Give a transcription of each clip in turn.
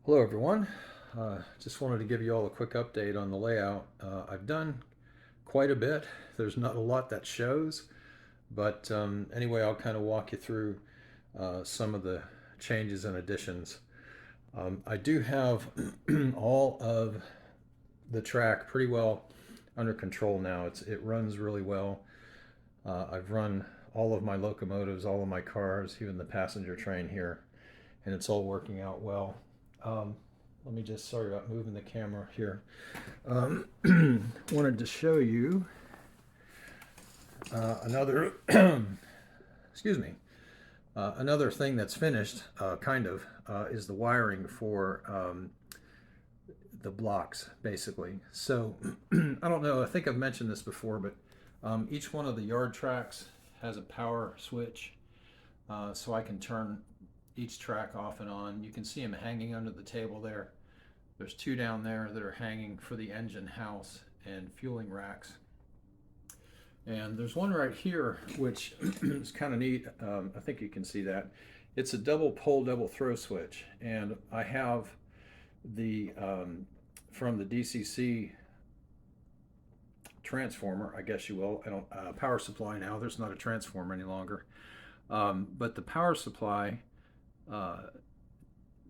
Hello everyone. Just wanted to give you all a quick update on the layout. I've done quite a bit. There's not a lot that shows, but anyway, I'll kind of walk you through some of the changes and additions. I do have all of the track pretty well under control now. It runs really well. I've run all of my locomotives, all of my cars, even the passenger train here, and it's all working out well. Um, Let me just, sorry about moving the camera here. Wanted to show you another, excuse me, another thing that's finished, is the wiring for the blocks, basically. So I don't know, I think I've mentioned this before, but each one of the yard tracks has a power switch, so I can turn each track off and on. You can see them hanging under the table there. There's two down there that are hanging for the engine house and fueling racks. And there's one right here, which is kind of neat. I think you can see that. It's a double pole, double throw switch. And I have the, from the DCC transformer, I guess you will, I don't, power supply now. There's not a transformer any longer. But the power supply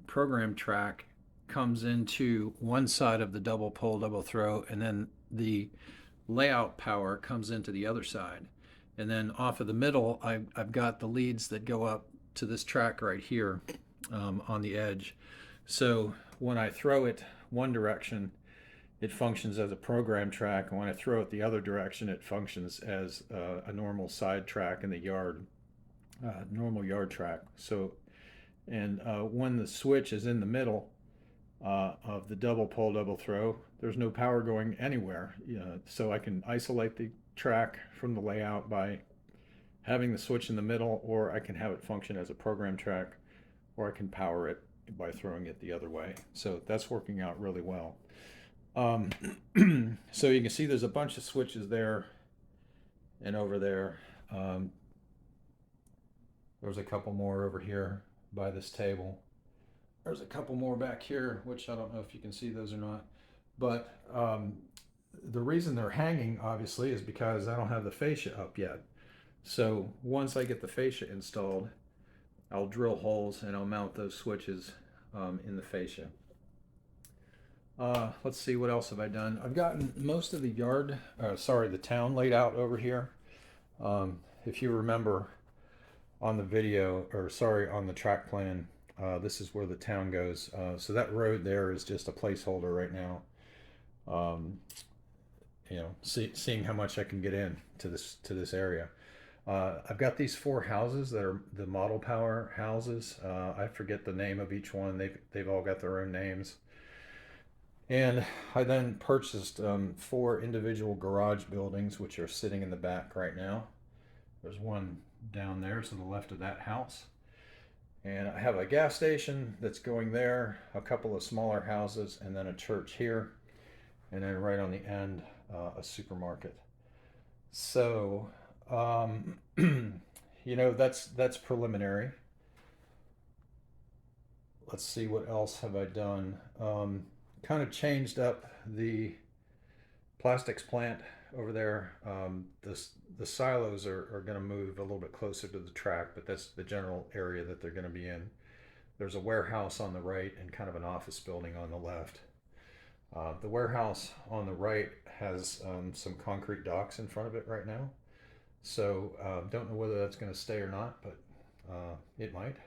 program track comes into one side of the double pole, double throw, and then the layout power comes into the other side. And then off of the middle, I've got the leads that go up to this track right here on the edge. So when I throw it one direction, it functions as a program track, and when I throw it the other direction, it functions as a normal side track in the yard, normal yard track. So, and when the switch is in the middle of the double pole, double throw, there's no power going anywhere. So I can isolate the track from the layout by having the switch in the middle, or I can have it function as a program track, or I can power it by throwing it the other way. So that's working out really well. So you can see there's a bunch of switches there and over there. There's a couple more over here by this table. There's a couple more back here, which I don't know if you can see those or not. But the reason they're hanging, obviously, is because I don't have the fascia up yet. So once I get the fascia installed, I'll drill holes and I'll mount those switches in the fascia. Let's see, what else have I done? I've gotten most of the the town laid out over here. If you remember on the video, on the track plan, this is where the town goes. So that road there is just a placeholder right now. Seeing how much I can get in to this area. I've got these four houses that are the model power houses. I forget the name of each one. They've all got their own names. And I then purchased four individual garage buildings, which are sitting in the back right now. There's one down there to the left of that house. And I have a gas station that's going there, a couple of smaller houses, and then a church here. And then right on the end, a supermarket. So, that's preliminary. Let's see, what else have I done? Kind of changed up the plastics plant over there. The silos are going to move a little bit closer to the track, but that's the general area that they're going to be in. There's a warehouse on the right and kind of an office building on the left. The warehouse on the right has some concrete docks in front of it right now. So don't know whether that's going to stay or not, but it might.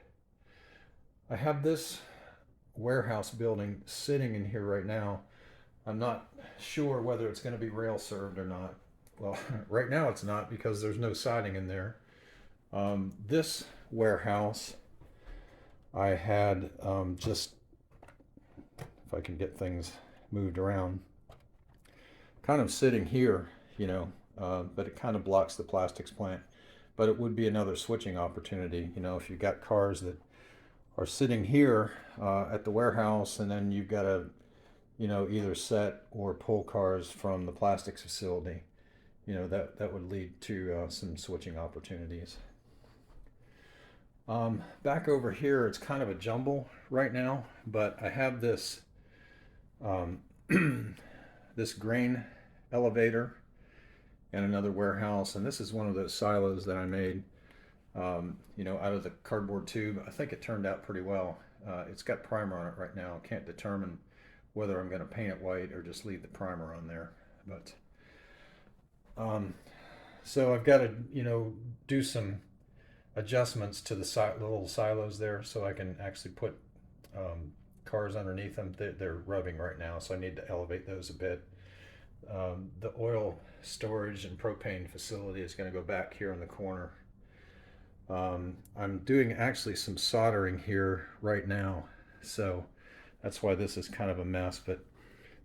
I have this warehouse building sitting in here right now. I'm not sure whether it's going to be rail served or not. Well, right now it's not, because there's no siding in there. This warehouse, I had just, if I can get things moved around, kind of sitting here, but it kind of blocks the plastics plant. But it would be another switching opportunity, if you've got cars that are sitting here at the warehouse, and then you've got to, either set or pull cars from the plastics facility. That would lead to some switching opportunities. Back over here, it's kind of a jumble right now, but I have this um, this grain elevator and another warehouse, and this is one of those silos that I made, out of the cardboard tube. I think it turned out pretty well. It's got primer on it right now. I can't determine whether I'm going to paint it white or just leave the primer on there, but um, so I've got to do some adjustments to the little silos there so I can actually put cars underneath them. They're rubbing right now, so I need to elevate those a bit. The oil storage and propane facility is going to go back here in the corner. I'm doing actually some soldering here right now, so that's why this is kind of a mess. But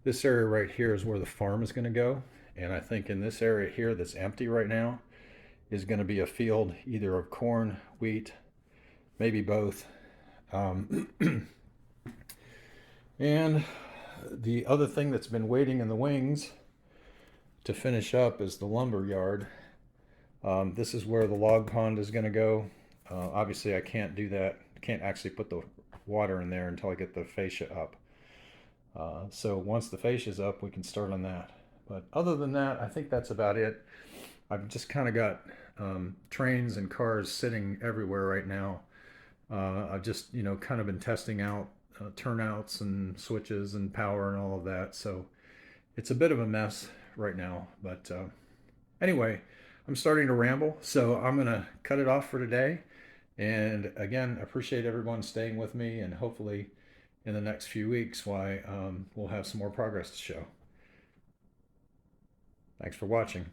this area right here is where the farm is going to go, and I think in this area here that's empty right now is going to be a field either of corn, wheat, maybe both. And the other thing that's been waiting in the wings to finish up is the lumber yard. This is where the log pond is going to go. Obviously I can't do that. I can't actually put the water in there until I get the fascia up. So once the fascia is up, we can start on that. But other than that, I think that's about it. I've just kind of got trains and cars sitting everywhere right now. I've just, kind of been testing out turnouts and switches and power and all of that. So it's a bit of a mess right now. But anyway, I'm starting to ramble. So I'm going to cut it off for today. And again, appreciate everyone staying with me. And hopefully in the next few weeks, we'll have some more progress to show. Thanks for watching.